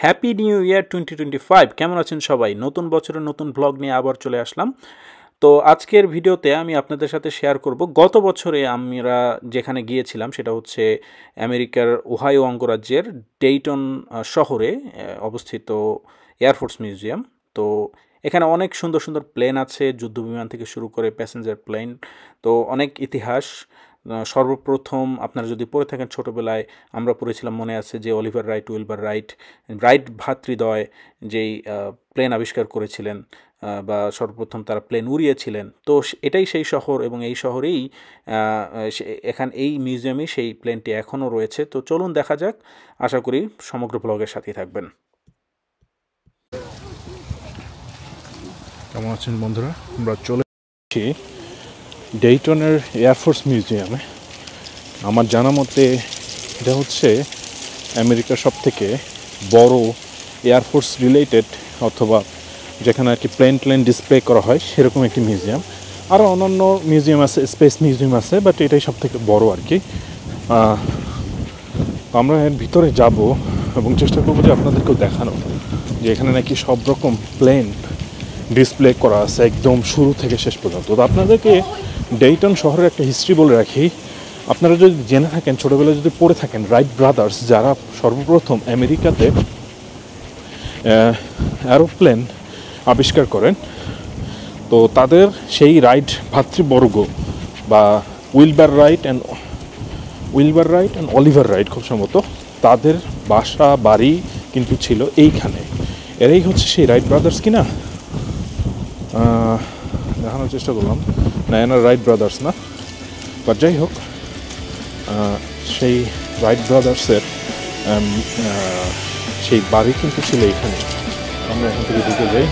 Happy new year 2025। কেমন আছেন সবাই? নতুন বছরের নতুন ব্লগ নিয়ে আবার চলে আসলাম। তো আজকের ভিডিওতে আমি আপনাদের সাথে শেয়ার করব গত বছরে আমরা যেখানে গিয়েছিলাম, সেটা হচ্ছে আমেরিকার ওহাইও অঙ্গরাজ্যের ডেইটন শহরে অবস্থিত এয়ারফোর্স মিউজিয়াম। তো এখানে অনেক সুন্দর সুন্দর প্লেন আছে, যুদ্ধবিমান থেকে শুরু করে প্যাসেঞ্জার প্লেন। তো অনেক ইতিহাস। সর্বপ্রথম আপনারা যদি পড়ে থাকেন ছোটোবেলায়, আমরা পড়েছিলাম, মনে আছে যে Oliver Wright, Wilbur Wright, Wright ভ্রাতৃদ্বয় যেই প্লেন আবিষ্কার করেছিলেন, বা সর্বপ্রথম তারা প্লেন উড়িয়েছিলেন। তো এটাই সেই শহর, এবং এই শহরেই এই মিউজিয়ামেই সেই প্লেনটি এখনও রয়েছে। তো চলুন দেখা যাক। আশা করি সমগ্র ব্লগের সাথেই থাকবেন। কেমন আছেন বন্ধুরা? আমরা চলে এসেছি ডেইটনের এয়ারফোর্স মিউজিয়ামে। আমার জানা মতে এটা হচ্ছে আমেরিকার সবথেকে বড় এয়ারফোর্স রিলেটেড, অথবা যেখানে আর কি প্লেন ডিসপ্লে করা হয় সেরকম একটি মিউজিয়াম। আরও অন্যান্য মিউজিয়াম আছে, স্পেস মিউজিয়াম আছে, বাট এটাই সবথেকে বড় আর কি। আমরা এর ভিতরে যাব এবং চেষ্টা করবো যে আপনাদেরকেও দেখানো যে এখানে নাকি সব রকম প্লেন ডিসপ্লে করা আছে একদম শুরু থেকে শেষ পর্যন্ত। তো আপনাদেরকে ডেইটন শহরের একটা হিস্ট্রি বলে রাখি। আপনারা যদি জেনে থাকেন, ছোটোবেলায় যদি পড়ে থাকেন, রাইট ব্রাদার্স যারা সর্বপ্রথম আমেরিকাতে অ্যারোপ্লেন আবিষ্কার করেন, তো তাদের সেই রাইট ভাতৃবর্গ বা Wilbur right and Oliver right খুব সম্ভবত তাদের বাসা বাড়ি কিন্তু ছিল এইখানে। এরাই হচ্ছে সেই রাইট ব্রাদার্স কিনা দেখানোর চেষ্টা করলাম। না, এনার রাইট ব্রাদার্স না, বাট যাই হোক, সেই রাইট ব্রাদার্সের সেই বাড়ি কিন্তু ছিল এখানে। আমরা এখান থেকে ঢুকে যাই।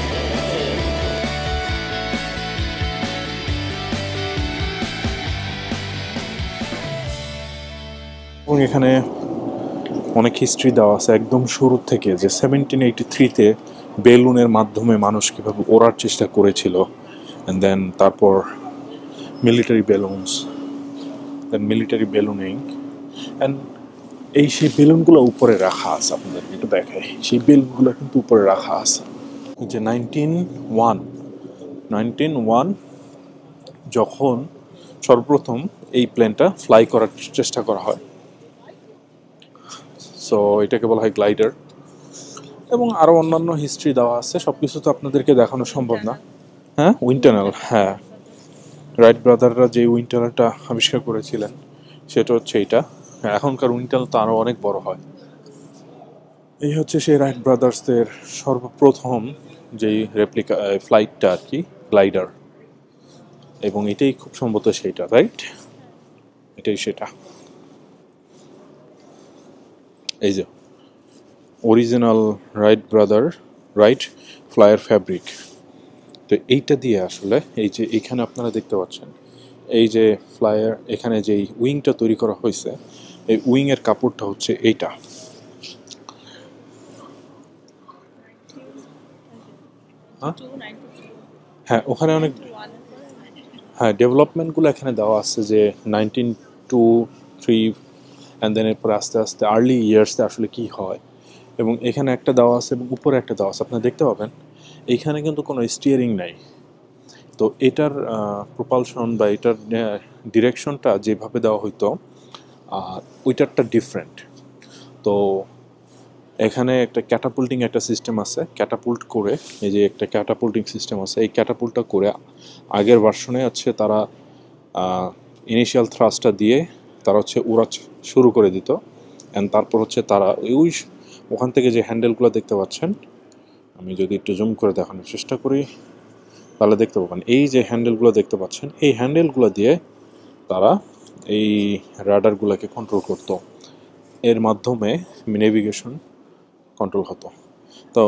এবং এখানে অনেক হিস্ট্রি দেওয়া আছে একদম শুরু থেকে, যে 1783-তে বেলুনের মাধ্যমে মানুষ কীভাবে ওড়ার চেষ্টা করেছিল, অ্যান্ড দেন তারপর মিলিটারি বেলুনিং, অ্যান্ড সেই বেলুনগুলো উপরে রাখা আছে। আপনাদেরকে একটু দেখায়, সেই বেলুনগুলো কিন্তু উপরে রাখা আছে। যে 1901 যখন সর্বপ্রথম এই প্লেনটা ফ্লাই করার চেষ্টা করা হয়, সো এটাকে বলা হয় গ্লাইডার। এবং আরও অন্যান্য হিস্ট্রি দেওয়া আছে, সব কিছু তো আপনাদেরকে দেখানো সম্ভব না। হ্যাঁ, উইন্ড টানেল, হ্যাঁ, রাইট ব্রাদাররা যে উইন্ড টানেলটা আবিষ্কার করেছিলেন সেটা হচ্ছে এইটা। এখনকার উইন্ড টানেল তো আরও অনেক বড় হয়। এই হচ্ছে সেই রাইট ব্রাদার্সদের সর্বপ্রথম যেই রেপ্লিকা ফ্লাইটটা আর কি, গ্লাইডার। এবং এটাই খুব সম্ভবত সেইটা, রাইট, এটাই সেটা। এই যে অরিজিনাল রাইট ফ্লায়ার ফ্যাব্রিক। তো এইটা দিয়ে আসলে এই যে এখানে আপনারা দেখতে পাচ্ছেন, এই যে ফ্লায়ার, এখানে যেই উইংটা তৈরি করা হয়েছে, এই উইংয়ের কাপড়টা হচ্ছে এইটা। হ্যাঁ, ওখানে অনেক, হ্যাঁ, ডেভেলপমেন্টগুলো এখানে দেওয়া আছে যে 1923, অ্যান্ড দেন এরপরে আস্তে আস্তে আর্লি ইয়ার্সে আসলে কী হয়। এবং এখানে একটা দেওয়া আছে এবং উপরে একটা দেওয়া আছে, আপনারা দেখতে পাবেন। এইখানে কিন্তু কোনো স্টিয়ারিং নাই। তো এটার প্রপালশন বা এটার ডিরেকশনটা যেভাবে দেওয়া হইতো, ওইটারটা ডিফারেন্ট। তো এখানে একটা ক্যাটাপুল্টিং একটা সিস্টেম আছে, ক্যাটাপুল্ট করে, এই যে একটা ক্যাটাপুল্টিং সিস্টেম আছে, এই ক্যাটাপুল্টটা করে আগের ভার্সনে হচ্ছে তারা ইনিশিয়াল থ্রাস্টটা দিয়ে তারা হচ্ছে উড়া শুরু করে দিত। অ্যান্ড তারপর হচ্ছে তারা ওখান থেকে যে হ্যান্ডেলগুলো দেখতে পাচ্ছেন, আমি যদি একটু জুম করে দেখানোর চেষ্টা করি তাহলে দেখতে পাবেন, এই যে হ্যান্ডেলগুলো দেখতে পাচ্ছেন, এই হ্যান্ডেলগুলো দিয়ে তারা এই রাডারগুলোকে কন্ট্রোল করতো। এর মাধ্যমে নেভিগেশন কন্ট্রোল হতো। তো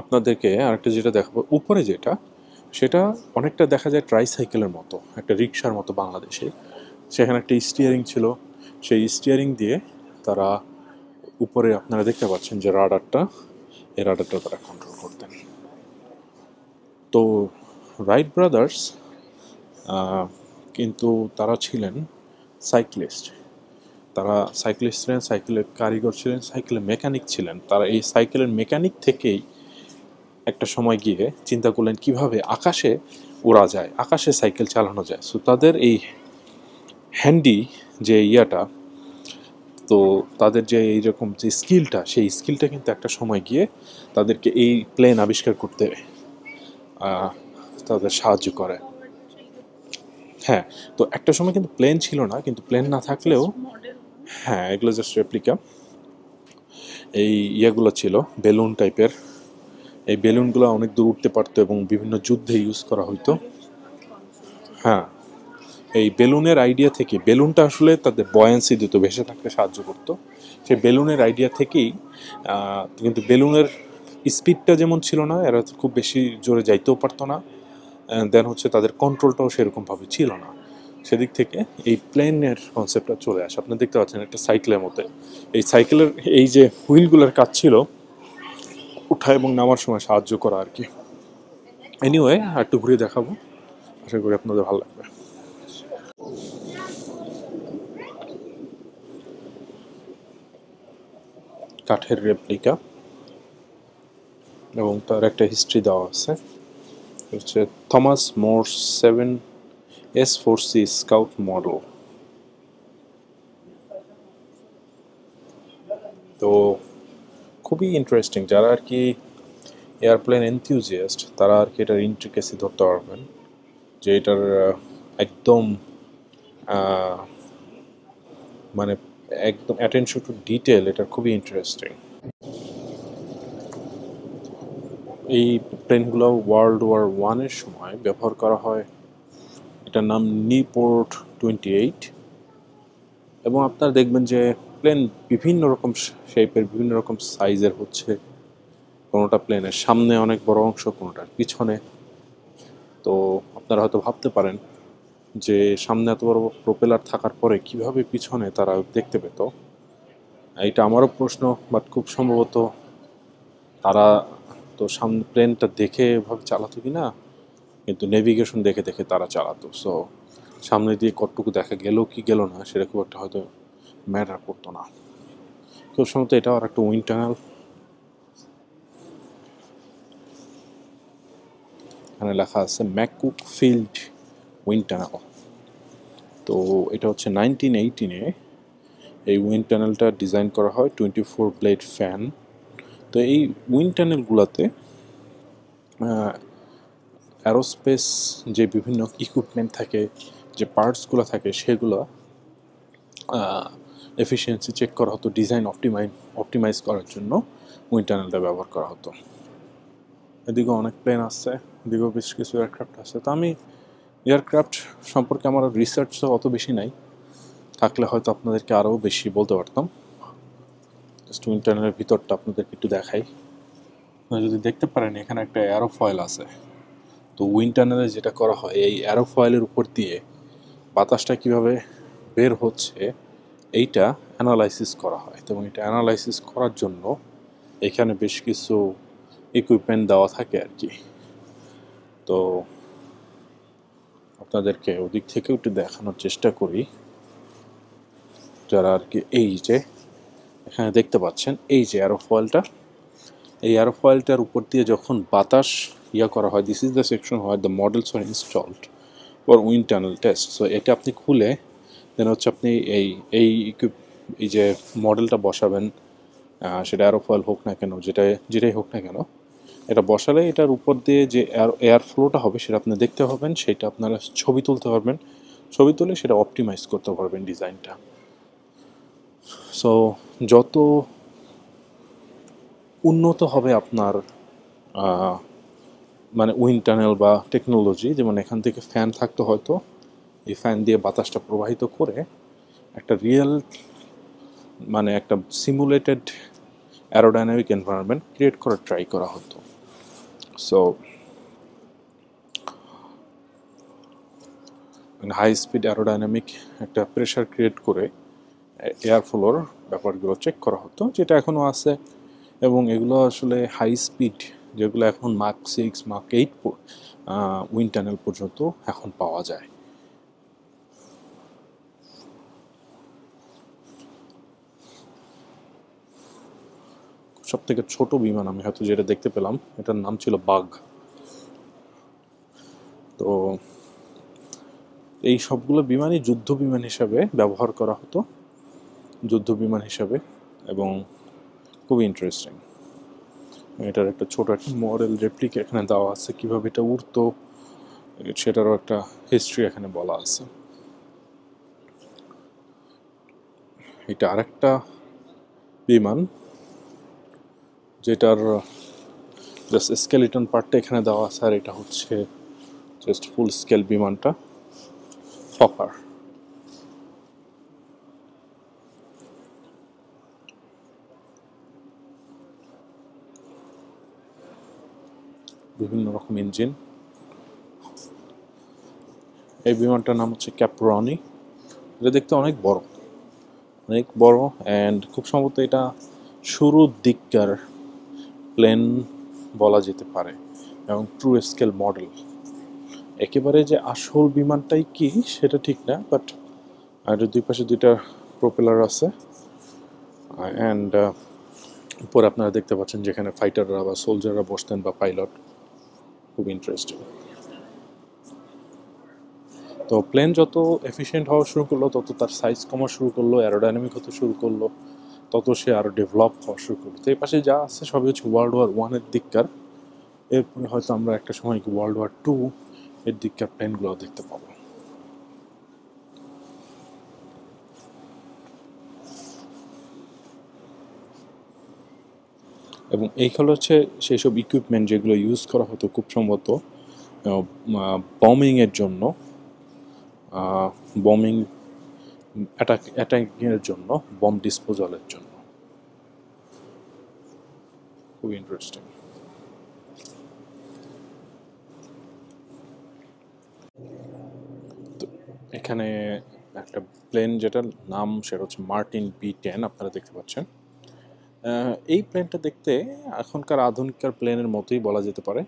আপনাদেরকে আরেকটা যেটা দেখাবো, উপরে যেটা, সেটা অনেকটা দেখা যায় ট্রাইসাইকেলের মতো, একটা রিক্সার মতো বাংলাদেশে। সেখানে একটা স্টিয়ারিং ছিল, সেই স্টিয়ারিং দিয়ে তারা উপরে আপনারা দেখতে পাচ্ছেন যে রাডারটা, এই রাডারটা তারা কন্ট্রোল করতেন। তো রাইট ব্রাদার্স কিন্তু তারা ছিলেন সাইক্লিস্ট। তারা সাইক্লিস্ট ছিলেন, সাইকেলের কারিগর ছিলেন, সাইকেলের মেকানিক ছিলেন। তারা এই সাইকেলের মেকানিক থেকেই একটা সময় গিয়ে চিন্তা করলেন কিভাবে আকাশে ওড়া যায়, আকাশে সাইকেল চালানো যায়। সো তাদের এই হ্যান্ডি যে ইয়াটা, তো তাদের যে এইরকম যে স্কিলটা, সেই স্কিলটা কিন্তু একটা সময় গিয়ে তাদেরকে এই প্লেন আবিষ্কার করতে তাদের সাহায্য করে। হ্যাঁ, তো একটা সময় কিন্তু প্লেন ছিল না, কিন্তু প্লেন না থাকলেও হ্যাঁ এগুলো জাস্ট রেপ্লিকা। এই ইয়েগুলো ছিল বেলুন টাইপের, এই বেলুনগুলো অনেক দূর উঠতে পারতো এবং বিভিন্ন যুদ্ধে ইউজ করা হইতো। হ্যাঁ, এই বেলুনের আইডিয়া থেকে, বেলুনটা আসলে তাদের বয়ান্সি দিত, ভেসে থাকতে সাহায্য করতো। সেই বেলুনের আইডিয়া থেকেই কিন্তু বেলুনের স্পিডটা যেমন ছিল না, এরা খুব বেশি জোরে যাইতেও পারতো না, দেন হচ্ছে তাদের কন্ট্রোলটাও সেরকমভাবে ছিল না। সেদিক থেকে এই প্লেনের কনসেপ্টটা চলে আসে। আপনি দেখতে পাচ্ছেন একটা সাইকেলের মধ্যে, এই সাইকেলের এই যে হুইলগুলোর কাজ ছিল উঠা এবং নামার সময় সাহায্য করা আর কি। এনিওয়ে, আর একটু ঘুরে দেখাবো, আশা করি আপনাদের ভালো লাগবে। কাঠের রেপ্লিকা এবং তার একটা হিস্ট্রি দেওয়া আছে। হচ্ছে থমাস মোরস 7S4C স্কাউট মডেল। তো খুবই ইন্টারেস্টিং, যারা আর কি এয়ারপ্লেন এনথিউজিয়াস্ট তারা আর কি এটার ইন্ট্রিকেসি ধরতে পারবেন, যে এটার একদম মানে একদম অ্যাটেনশন টু ডিটেল, এটা খুবই ইন্টারেস্টিং। এই প্লেনগুলো World War I সময় ব্যবহার করা হয়। এটার নাম নিউপোর্ট 28। এবং আপনারা দেখবেন যে প্লেন বিভিন্ন রকম শেপের, বিভিন্ন রকম সাইজের হচ্ছে। কোনোটা প্লেনের সামনে অনেক বড় অংশ, কোনোটার পিছনে। তো আপনারা হয়তো ভাবতে পারেন যে সামনে এত বড় প্রোপেলার থাকার পরে কিভাবে পিছনে তারা দেখতে পেত। এইটা আমারও প্রশ্ন, বাট খুব সম্ভবত তারা তো সামনে প্লেনটা দেখে এভাবে চালাতো কি না, কিন্তু নেভিগেশন দেখে দেখে তারা চালাতো। সো সামনে দিয়ে কতটুকু দেখা গেল কি গেল না সেটা খুব একটা হয়তো ম্যাটার করতো না। খুব সম্ভবত এটা আর একটা উইন্ড টানেল। এখানে লেখা আছে ম্যাককুক ফিল্ড উইন্ড টানেল। তো এটা হচ্ছে 1918-এ এই উইন্ড টানেলটা ডিজাইন করা হয়, 24 ব্লেড ফ্যান। তো এই উইন্ড টানেলগুলোতে অ্যারোস্পেস যে বিভিন্ন ইকুইপমেন্ট থাকে, যে পার্টসগুলো থাকে, সেগুলো এফিসিয়েন্সি চেক করা হতো, ডিজাইন অপটিমাইজ করার জন্য উইন্ড টানেলটা ব্যবহার করা হতো। এদিকে অনেক প্লেন আছে, এদিকেও বেশ কিছু এয়ারক্রাফট আছে। তো আমি এয়ারক্রাফট সম্পর্কে আমার রিসার্চ তো অত বেশি নাই, থাকলে হয়তো আপনাদেরকে আরও বেশি বলতে পারতাম। জাস্ট উইন্ড টানেলের ভিতরটা আপনাদেরকে একটু দেখাই। আপনারা যদি দেখতে পারেন এখানে একটা অ্যারোফয়েল আছে। তো উইন্ড টানেলে যেটা করা হয়, এই অ্যারোফয়েলের উপর দিয়ে বাতাসটা কিভাবে বের হচ্ছে এইটা অ্যানালাইসিস করা হয়। এবং এটা অ্যানালাইসিস করার জন্য এখানে বেশ কিছু ইকুইপমেন্ট দেওয়া থাকে আর কি। তো আপনাদেরকে ওদিক থেকে একটু দেখানোর চেষ্টা করি, যারা আর কি এই যে এখানে দেখতে পাচ্ছেন এই যে অ্যারোফয়েলটা, এই এয়ারফয়েলটার উপর দিয়ে যখন বাতাস করা হয়, this is the section where the models are installed for wind tunnel test. So এটা আপনি খুলে দেন হচ্ছে আপনি এই এই যে মডেলটা বসাবেন, সেটা এয়ারফয়েল হোক না কেন, যেটাই হোক না কেন, এটা বসালে এটার উপর দিয়ে যে এয়ার ফ্লোটা হবে সেটা আপনি দেখতে পাবেন, সেটা আপনারা ছবি তুলতে পারবেন, ছবি তুলে সেটা অপটিমাইজ করতে পারবেন ডিজাইনটা। সো যত উন্নত হবে আপনার মানে উইন্ড টানেল বা টেকনোলজি, যেমন এখান থেকে ফ্যান থাকতো, হয়তো এই ফ্যান দিয়ে বাতাসটা প্রবাহিত করে একটা রিয়েল মানে একটা সিমুলেটেড অ্যারোডাইনামিক এনভায়রনমেন্ট ক্রিয়েট করার ট্রাই করা হতো। সো হাই স্পিড অ্যারোডাইনামিক একটা প্রেশার ক্রিয়েট করে এয়ার ফ্লোর ব্যাপারগুলো চেক করা হতো, যেটা এখনও আছে। এবং এগুলো আসলে হাই স্পিড, যেগুলো এখন মাক 6 মাক 8 উইন্ড টানেল পর্যন্ত এখন পাওয়া যায়। সব থেকে ছোট বিমান আমি হয়তো যেটা দেখতে পেলাম, এটার নাম ছিল বাঘ। তো এই সবগুলো বিমানই যুদ্ধ বিমান হিসাবে ব্যবহার করা হতো, যুদ্ধ বিমান হিসাবে, এবং খুবই ইন্টারেস্টিং। এটার একটা ছোট একটা মডেল রেপ্লিকা এখানে দেওয়া আছে, কিভাবে এটা উড়তো সেটারও একটা হিস্ট্রি এখানে বলা আছে। এটা আরেকটা বিমান যেটার জাস্ট স্কেলিটন পার্টটা এখানে দেওয়া আছে, আর এটা হচ্ছে জাস্ট ফুল স্কেল বিমানটা, ফকার। বিভিন্ন রকম ইঞ্জিন। এই বিমানটার নাম হচ্ছে ক্যাপরনি। এটা দেখতে অনেক বড়, অনেক বড়, অ্যান্ড খুব সম্ভবত এটা শুরুর দিককার প্লেন বলা যেতে পারে, এবং ট্রু স্কেল মডেল। একেবারে যে আসল বিমানটাই কি সেটা ঠিক না, বাট আর দুই পাশে দুইটা প্রোপেলার আছে, অ্যান্ড উপরে আপনারা দেখতে পাচ্ছেন যেখানে ফাইটাররা বা সোলজাররা বসতেন বা পাইলট। খুব ইন্টারেস্টিং। তো প্লেন যত এফিশিয়েন্ট হওয়া শুরু করলো, তত তার সাইজ কমা শুরু করলো, অ্যারোডাইনামিক হতে শুরু করলো, তত সে আরও ডেভেলপ হওয়া শুরু করলো। তো এই পাশে যা আছে সবই হচ্ছে World War I দিককার। এরপরে হয়তো আমরা একটা সময় World War II এর দিককার প্লেনগুলো দেখতে পাবো। এবং এইগুলো হচ্ছে সেই সব ইকুইপমেন্ট যেগুলো ইউজ করা হতো খুব সম্ভবত বমিংয়ের জন্য, বমিং অ্যাটাকিংয়ের জন্য, বম ডিসপোজালের জন্য। খুব ইন্টারেস্টিং। তো এখানে একটা প্লেন যেটার নাম সেটা হচ্ছে মার্টিন B-10, আপনারা দেখতে পাচ্ছেন। এই প্লেনটা দেখতে এখনকার আধুনিককার প্লেনের মতোই বলা যেতে পারে।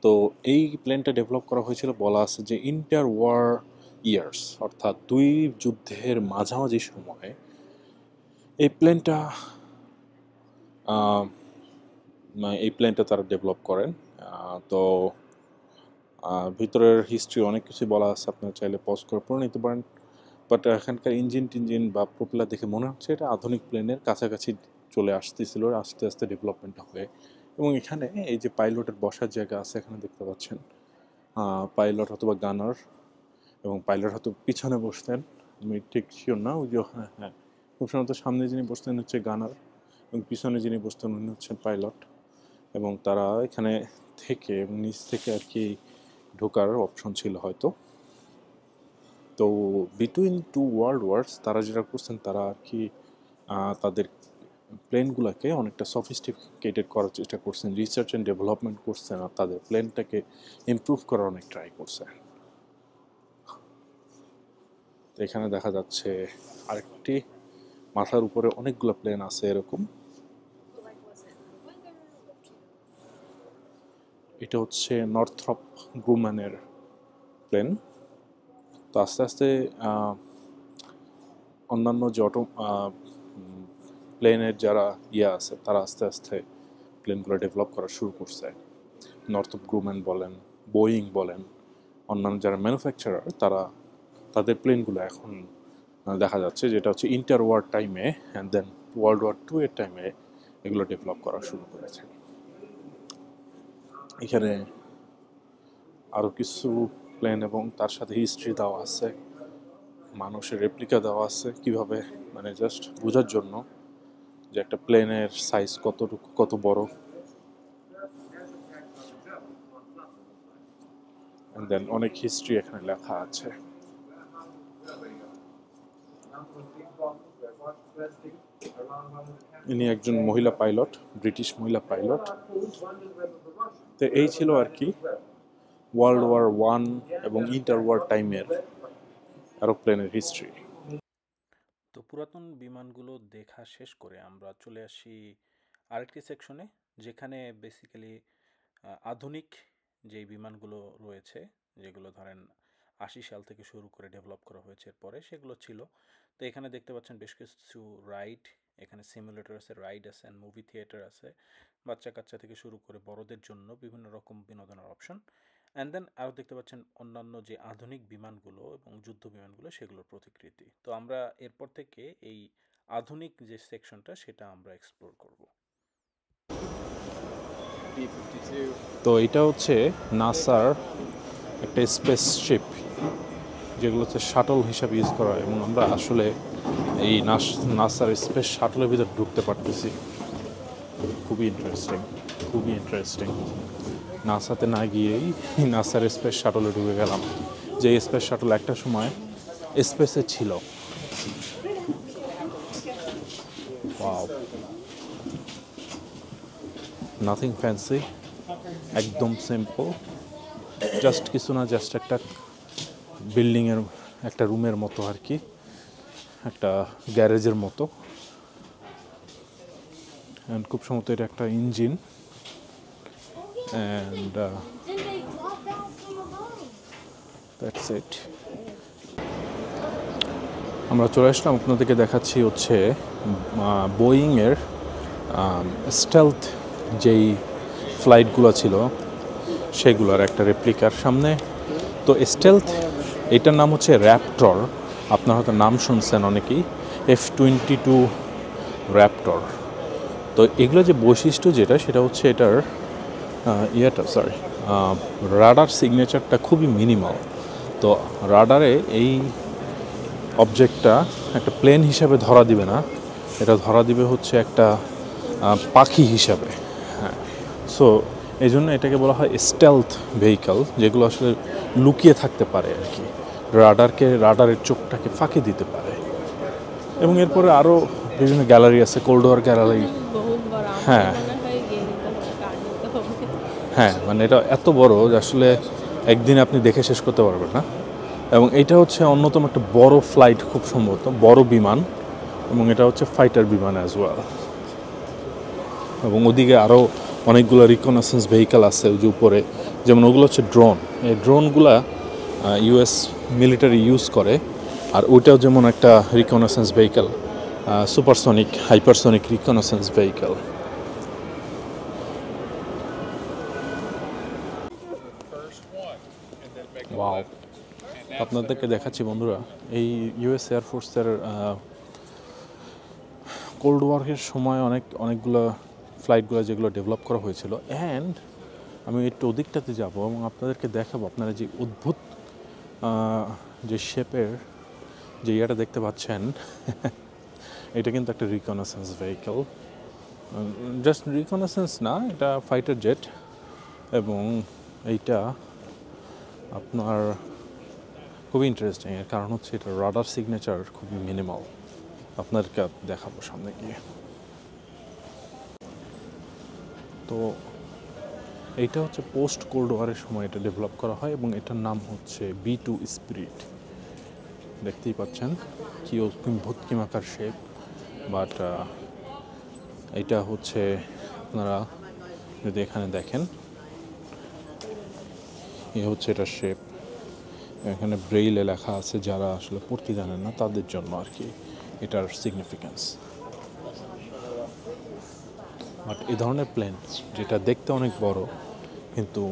তো এই প্লেনটা ডেভেলপ করা হয়েছিল, বলা আছে যে ইন্টার ওয়ার ইয়ার্স, অর্থাৎ দুই যুদ্ধের মাঝামাঝি সময়ে এই প্লেনটা তারা ডেভেলপ করেন। তো ভিতরের হিস্ট্রি অনেক কিছু বলা আছে, আপনারা চাইলে পজ করে পড়ে নিতে পারেন। বাট এখানকার ইঞ্জিন টিঞ্জিন বা প্রপেলার দেখে মনে হচ্ছে এটা আধুনিক প্লেনের কাছাকাছি চলে আসতেছিল আস্তে আস্তে ডেভেলপমেন্টটা হয়ে। এবং এখানে এই যে পাইলটের বসার জায়গা আছে, এখানে দেখতে পাচ্ছেন পাইলট অথবা গানার, এবং পাইলট হয়তো পিছনে বসতেন, আমি ঠিক শিওর না। ওই যে হ্যাঁ হ্যাঁ, খুব সম্ভবত সামনে যিনি বসতেন হচ্ছে গানার, এবং পিছনে যিনি বসতেন উনি হচ্ছেন পাইলট। এবং তারা এখানে থেকে এবং নিচ থেকে আর কি ঢোকার অপশন ছিল হয়তো। তো বিটুইন টু ওয়ার্ল্ড ওয়ার্স তারা যেটা করছেন, তারা আর কি তাদের প্লেনগুলোকে অনেকটা সফিস্টিকেটেড করার চেষ্টা করছেন, রিসার্চ অ্যান্ড ডেভেলপমেন্ট করছেন, আর তাদের প্লেনটাকে ইমপ্রুভ করার অনেক ট্রাই করছে। তো এখানে দেখা যাচ্ছে আরেকটি মাথার উপরে অনেকগুলো প্লেন আছে এরকম। এটা হচ্ছে নর্থ্রপ গ্রুম্যানের প্লেন। তো আস্তে আস্তে অন্যান্য যে প্লেনের যারা আছে, তারা আস্তে আস্তে প্লেনগুলো ডেভেলপ করা শুরু করছে। নর্থ্রপ গ্রুম্যান বলেন, বোয়িং বলেন, অন্যান্য যারা ম্যানুফ্যাকচারার, তারা তাদের প্লেনগুলো এখন দেখা যাচ্ছে যেটা হচ্ছে ইন্টার ওয়ার টাইমে and then World War II এর টাইমে এগুলো ডেভেলপ করা শুরু করেছে। এখানে আরও কিছু প্লেন এবং তার সাথে হিস্ট্রি দেওয়া আছে, মানুষের রেপ্লিকা দেওয়া আছে, কিভাবে মানে জাস্ট বোঝার জন্য যে একটা প্লেনের সাইজ কতটুকু, কত বড়। অ্যান্ড দেন অনেক হিস্ট্রি এখানে লেখা আছে। ইনি একজন মহিলা পাইলট, ব্রিটিশ মহিলা পাইলট। তো এই ছিল আর কি World War I এবং ইন্টার ওয়ার টাইমের এরোপ্লেনের হিস্ট্রি। তো পুরাতন বিমানগুলো দেখা শেষ করে আমরা চলে আসি আরেকটি সেকশনে, যেখানে বেসিক্যালি আধুনিক যেই বিমানগুলো রয়েছে, যেগুলো ধরেন 80 সাল থেকে শুরু করে ডেভেলপ করা হয়েছে এরপরে, সেগুলো ছিল। তো এখানে দেখতে পাচ্ছেন বেশ কিছু রাইট এখানে সিমুলেটর আছে, রাইড আছে, অ্যান্ড মুভি থিয়েটার আছে, বাচ্চা কাচ্চা থেকে শুরু করে বড়দের জন্য বিভিন্ন রকম বিনোদনের অপশন। অ্যান্ড দেন আরও দেখতে পাচ্ছেন অন্যান্য যে আধুনিক বিমানগুলো এবং যুদ্ধ বিমানগুলো সেগুলোর প্রতিকৃতি। তো আমরা এরপর থেকে এই আধুনিক যে সেকশনটা সেটা আমরা এক্সপ্লোর করব। তো এটা হচ্ছে নাসার একটা স্পেসশিপ, যেগুলো হচ্ছে শাটল হিসাবে ইউজ করা হয়, এবং আমরা আসলে এই নাসার স্পেস শাটলের ভিতর ঢুকতে পারতেছি। খুবই ইন্টারেস্টিং, খুবই ইন্টারেস্টিং। নাসাতে না গিয়েই নাসার স্পেস শাটলে ঢুকে গেলাম, যে স্পেস শাটল একটা সময় স্পেসে ছিল। ওয়াও, নাথিং ফ্যান্সি, একদম সিম্পল, জাস্ট কিছু না, জাস্ট একটা বিল্ডিংয়ের একটা রুমের মতো আর কি, একটা গ্যারেজের মতো। অ্যান্ড খুব সম্ভবত এটা একটা ইঞ্জিন। And that's it. আমরা চলে আসলাম, আপনাদেরকে দেখাচ্ছি হচ্ছে বোয়িংয়ের স্টেলথ যেই ফ্লাইটগুলো ছিল সেগুলোর একটা রেপ্লিকার সামনে। তো স্টেলথ এটার নাম হচ্ছে র্যাপটর, আপনারা হয়তো নাম শুনছেন অনেকেই, F-22 র্যাপটর। তো এগুলো যে বৈশিষ্ট্য যেটা, সেটা হচ্ছে এটার রাডার সিগনেচারটা খুবই মিনিমাল। তো রাডারে এই অবজেক্টটা একটা প্লেন হিসাবে ধরা দিবে না, এটা ধরা দিবে হচ্ছে একটা পাখি হিসাবে। হ্যাঁ, সো এই জন্য এটাকে বলা হয় স্টেলথ ভেহিকল, যেগুলো আসলে লুকিয়ে থাকতে পারে আর কি, রাডারের চোখটাকে ফাঁকি দিতে পারে। এবং এরপরে আরও বিভিন্ন গ্যালারি আছে, কোল্ড ওয়ার গ্যালারি। হ্যাঁ হ্যাঁ, মানে এটা এত বড় যে আসলে একদিন আপনি দেখে শেষ করতে পারবেন না। এবং এটা হচ্ছে অন্যতম একটা বড় ফ্লাইট, খুব সম্ভবত বড় বিমান, এবং এটা হচ্ছে ফাইটার বিমান অ্যাজ ওয়েল। এবং ওদিকে আরও অনেকগুলো রিকনেসেন্স ভেহিকল আছে ওই যে উপরে, যেমন ওগুলো হচ্ছে ড্রোন। এই ড্রোনগুলা ইউএস মিলিটারি ইউজ করে। আর ওইটাও যেমন একটা reconnaissance vehicle, supersonic hypersonic reconnaissance vehicle. Wow, আপনাদেরকে দেখাচ্ছি বন্ধুরা, এই ইউএস এয়ারফোর্সের কোল্ড ওয়ারের সময় অনেকগুলো ফ্লাইটগুলো যেগুলো ডেভেলপ করা হয়েছিল। অ্যান্ড আমি একটু ওদিকটাতে যাব এবং আপনাদেরকে দেখাবো, আপনারা যে অদ্ভুত যে শেপের যে ইয়াটা দেখতে পাচ্ছেন এটা কিন্তু একটা রিকনেসেন্স ভেহিকল। জাস্ট রিকনেসেন্স না, এটা ফাইটার জেট। এবং এইটা আপনার খুবই ইন্টারেস্টিং, এর কারণ হচ্ছে এটা রাডার সিগনেচার খুবই মিনিমাল। আপনাদেরকে দেখাবো সামনে গিয়ে। তো এইটা হচ্ছে পোস্ট কোল্ড ওয়ারের সময় এটা ডেভেলপ করা হয়, এবং এটার নাম হচ্ছে B-2 স্পিরিট। দেখতেই পাচ্ছেন কি ভূতকিমাকার শেপ, বাট এইটা হচ্ছে আপনারা যদি এখানে দেখেন, এ হচ্ছে এটা শেপ। এখানে ব্রেইলে লেখা আছে, যারা আসলে পড়তে জানেন না তাদের জন্য আর কি এটার সিগনিফিক্যান্স। বাট এই ধরনের প্লেন যেটা দেখতে অনেক বড় কিন্তু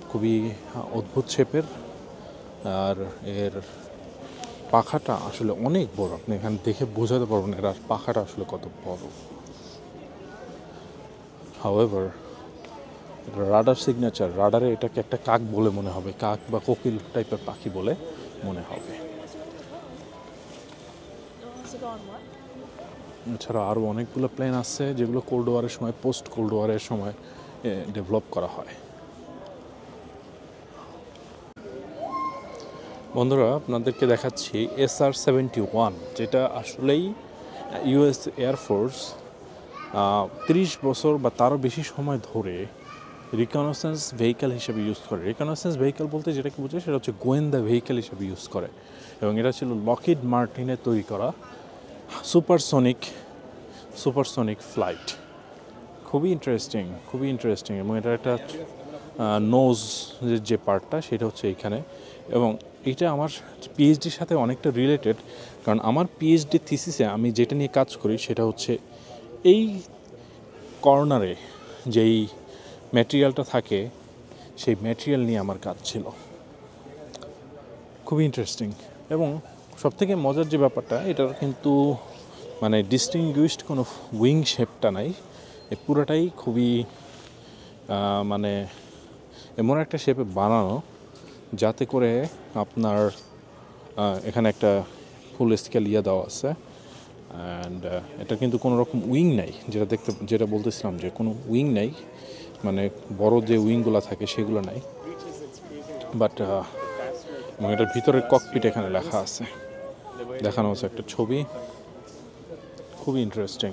খুবই অদ্ভুত শেপের, আর এর পাখাটা আসলে অনেক বড়, আপনি এখানে দেখে বোঝাতে পারবেন এর পাখাটা আসলে কত বড়। হাউএভার রাডার সিগনেচার, রাডারে এটাকে একটা কাক বলে মনে হবে, কাক বা কোকিল টাইপের পাখি বলে মনে হবে। এছাড়া আরও অনেকগুলো প্লেন আছে যেগুলো কোল্ড ওয়ারের সময়, পোস্ট কোল্ড ওয়ারের সময় ডেভেলপ করা হয়। বন্ধুরা আপনাদেরকে দেখাচ্ছি SR-71, যেটা আসলেই ইউএস এয়ারফোর্স 30 বছর বা তারও বেশি সময় ধরে রিকনেসেন্স ভেহিক্যাল হিসেবে ইউজ করে। রিকনেসেন্স ভেহিক্যাল বলতে যেটাকে বোঝায় সেটা হচ্ছে গোয়েন্দা ভেহিক্যাল হিসেবে ইউজ করে। এবং এটা ছিল লকহিড মার্টিনের তৈরি করা সুপারসনিক ফ্লাইট। খুবই ইন্টারেস্টিং, এবং এটা একটা নোজ যে পার্টটা সেটা হচ্ছে এইখানে, এবং এটা আমার পিএইচডির সাথে অনেকটা রিলেটেড, কারণ আমার পিএইচডি থিসিসে আমি যেটা নিয়ে কাজ করি সেটা হচ্ছে এই কর্নারে যেই ম্যাটেরিয়ালটা থাকে সেই ম্যাটেরিয়াল নিয়ে আমার কাজ ছিল। খুবই ইন্টারেস্টিং, এবং সবথেকে মজার যে ব্যাপারটা, এটার কিন্তু মানে ডিস্টিংগুইশড কোনো উইং শেপটা নাই, এই পুরোটাই খুবই মানে এমন একটা শেপে বানানো যাতে করে আপনার এখানে একটা ফুল স্কেল দেওয়া আছে, অ্যান্ড এটা কিন্তু কোনো রকম উইং নাই, যেটা বলতেছিলাম যে কোনো উইং নাই, মানে বড় যে উইংগুলো থাকে সেগুলো নাই, বাট এবং এটার ভিতরের ককপিট এখানে লেখা আছে, দেখানো হচ্ছে একটা ছবি, খুবই ইন্টারেস্টিং।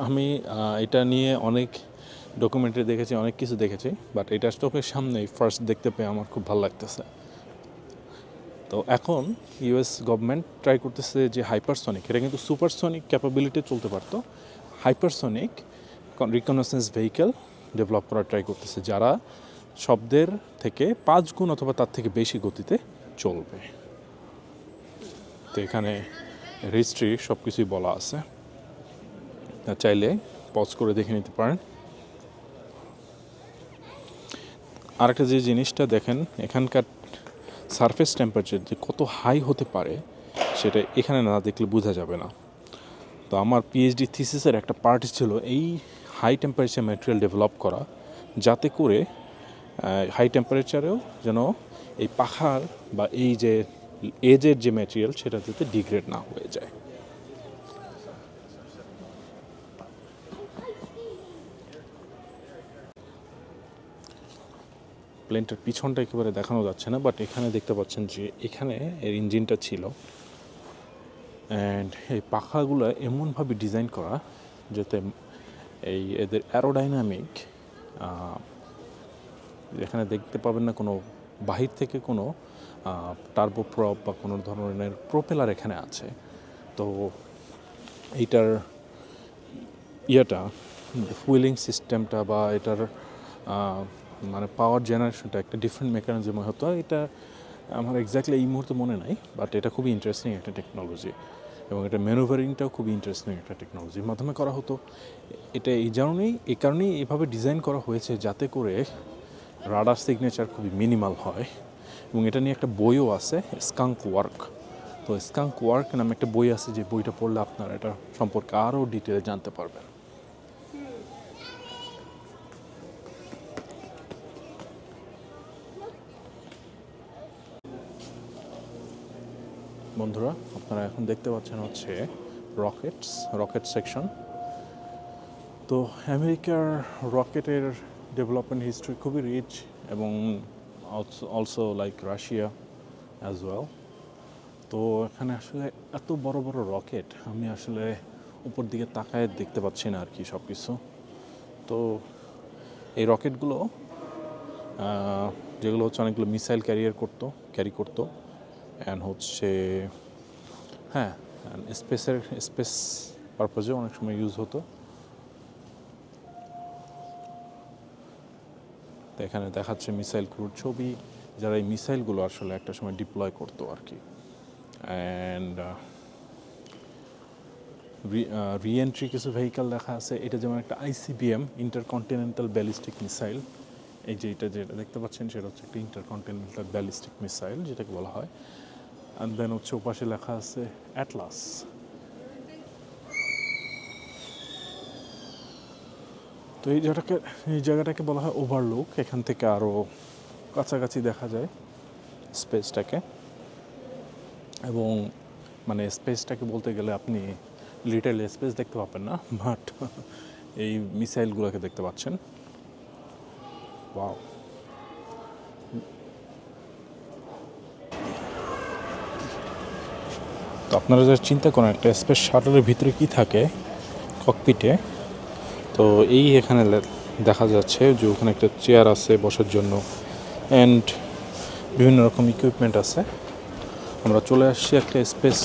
আমি এটা নিয়ে অনেক ডকুমেন্টারি দেখেছি, অনেক কিছু দেখেছি, বাট এটা চোখের সামনেই ফার্স্ট দেখতে পেয়ে আমার খুব ভালো লাগতেছে। তো এখন ইউএস গভর্নমেন্ট ট্রাই করতেছে যে হাইপারসনিক, এটা কিন্তু সুপারসনিক ক্যাপাবিলিটি চলতে পারতো, হাইপারসনিক রিকগনাইসেন্স ভেহিকেল ডেভেলপ করার ট্রাই করতেছে, যারা শব্দের থেকে 5 গুণ অথবা তার থেকে বেশি গতিতে চলবে। তো এখানে হিস্ট্রি সব কিছুই বলা আছে, চাইলে পজ করে দেখে নিতে পারেন। আরেকটা যে জিনিসটা দেখেন, এখানকার সারফেস টেম্পারেচার যে কত হাই হতে পারে সেটা এখানে না দেখলে বোঝা যাবে না। তো আমার পিএইচডি থিসিসের একটা পার্ট ছিল এই হাই টেম্পারেচার ম্যাটেরিয়াল ডেভেলপ করা, যাতে করে হাই টেম্পারেচারেও যেন এই পাখার বা এই যে এজের যে ম্যাটেরিয়াল সেটা যাতে ডিগ্রেড না হয়ে যায়। প্লেনটার পিছনটা একেবারে দেখানো যাচ্ছে না, বাট এখানে দেখতে পাচ্ছেন যে এখানে এর ইঞ্জিনটা ছিল, অ্যান্ড এই পাখাগুলো এমনভাবে ডিজাইন করা যাতে এই এদের অ্যারোডাইনামিক, এখানে দেখতে পাবেন না কোনো বাহির থেকে কোনো টার্বোপ্রপ বা কোনো ধরনের প্রোপেলার এখানে আছে। তো এইটার ফুয়েলিং সিস্টেমটা বা এটার মানে পাওয়ার জেনারেশনটা একটা ডিফারেন্ট মেকানিজমে হতো। এটা আমার এক্স্যাক্টলি এই মুহূর্তে মনে নাই, বাট এটা খুবই ইন্টারেস্টিং একটা টেকনোলজি, এবং এটা ম্যানুভারিংটাও খুবই ইন্টারেস্টিং একটা টেকনোলজির মাধ্যমে করা হতো। এটা এই কারণেই এভাবে ডিজাইন করা হয়েছে যাতে করে রাডার সিগনেচার খুবই মিনিমাল হয়, এবং এটা নিয়ে একটা বইও আছে, স্কাঙ্ক ওয়ার্ক। তো স্কাঙ্ক ওয়ার্ক নামে একটা বই আছে, যে বইটা পড়লে আপনারা এটা সম্পর্কে আরও ডিটেলে জানতে পারবেন। বন্ধুরা, আপনারা এখন দেখতে পাচ্ছেন হচ্ছে রকেট সেকশন। তো আমেরিকার রকেটের ডেভেলপমেন্ট হিস্ট্রি খুবই রিচ, এবং also like Russia as well. তো এখানে আসলে এত বড় বড় রকেট আমি আসলে উপর দিকে তাকায় দেখতে পাচ্ছি না আর কি সব কিছু। তো এই রকেটগুলো যেগুলো হচ্ছে অনেকগুলো মিসাইল ক্যারি করতো, অ্যান্ড হচ্ছে স্পেস পারপাজে অনেক সময় ইউজ হতো। তো এখানে দেখাচ্ছে মিসাইল ক্রুর ছবি, যারা এই মিসাইলগুলো আসলে একটা সময় ডিপ্লয় করতো আর কি। অ্যান্ড রিএন্ট্রি কিছু ভেহিক্যাল দেখা আছে, এটা যেমন একটা ICBM, ইন্টারকন্টিনেন্টাল ব্যালিস্টিক মিসাইল। এই যে যেটা দেখতে পাচ্ছেন সেটা হচ্ছে একটা ইন্টারকন্টিনেন্টাল ব্যালিস্টিক মিসাইল যেটাকে বলা হয়। অ্যান্ড দেন হচ্ছে ওপাশে লেখা আছে অ্যাটলাস। তো এই জায়গাটাকে বলা হয় ওভারলুক, এখান থেকে আরও কাছাকাছি দেখা যায় স্পেসটাকে, এবং মানে স্পেসটাকে বলতে গেলে আপনি লিটল স্পেস দেখতে পাবেন না, বাট এই মিসাইলগুলোকে দেখতে পাচ্ছেন। ওয়াও! তো আপনারা যারা চিন্তা করেন একটা স্পেস শাটলের ভিতরে কী থাকে ককপিটে, তো এই এখানে দেখা যাচ্ছে যে ওখানে একটা চেয়ার আছে বসার জন্য, অ্যান্ড বিভিন্ন রকম ইকুইপমেন্ট আছে। আমরা চলে আসছি একটা স্পেস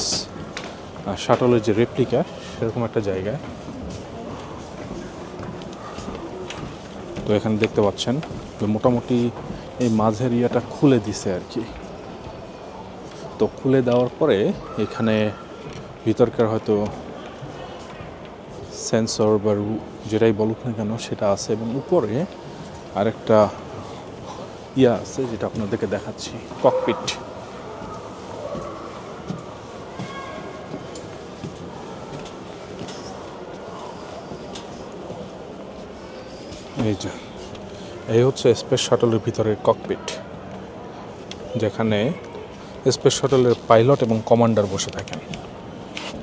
শাটলের যে রেপ্লিকা সেরকম একটা জায়গায়। তো এখানে দেখতে পাচ্ছেন যে মোটামুটি এই মাঝের ইয়াটা খুলে দিছে আর কি। তো খুলে দেওয়ার পরে এখানে ভিতরকার হয়তো সেন্সর বা যেটাই বলুক না কেন সেটা আছে, এবং উপরে আরেকটা ইয়া আছে যেটা আপনাদেরকে দেখাচ্ছি, ককপিট। এই হচ্ছে স্পেস শাটলের ভিতরের ককপিট, যেখানে স্পেস শাটলের পাইলট এবং কমান্ডার বসে থাকেন।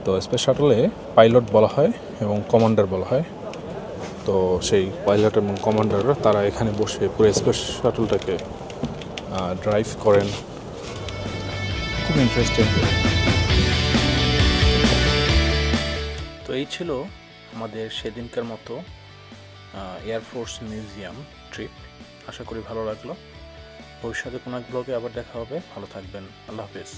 তো স্পেস শাটলে পাইলট বলা হয় এবং কমান্ডার বলা হয়। তো সেই পাইলট এবং কমান্ডাররা তারা এখানে বসে পুরো স্পেস শাটলটাকে ড্রাইভ করেন। খুব ইন্টারেস্টিং। তো এই ছিল আমাদের সেদিনকার মতো এয়ারফোর্স মিউজিয়াম ট্রিপ। আশা করি ভালো লাগলো। ভবিষ্যতে কোনো এক ব্লগে আবার দেখা হবে। ভালো থাকবেন। আল্লাহ হাফেজ।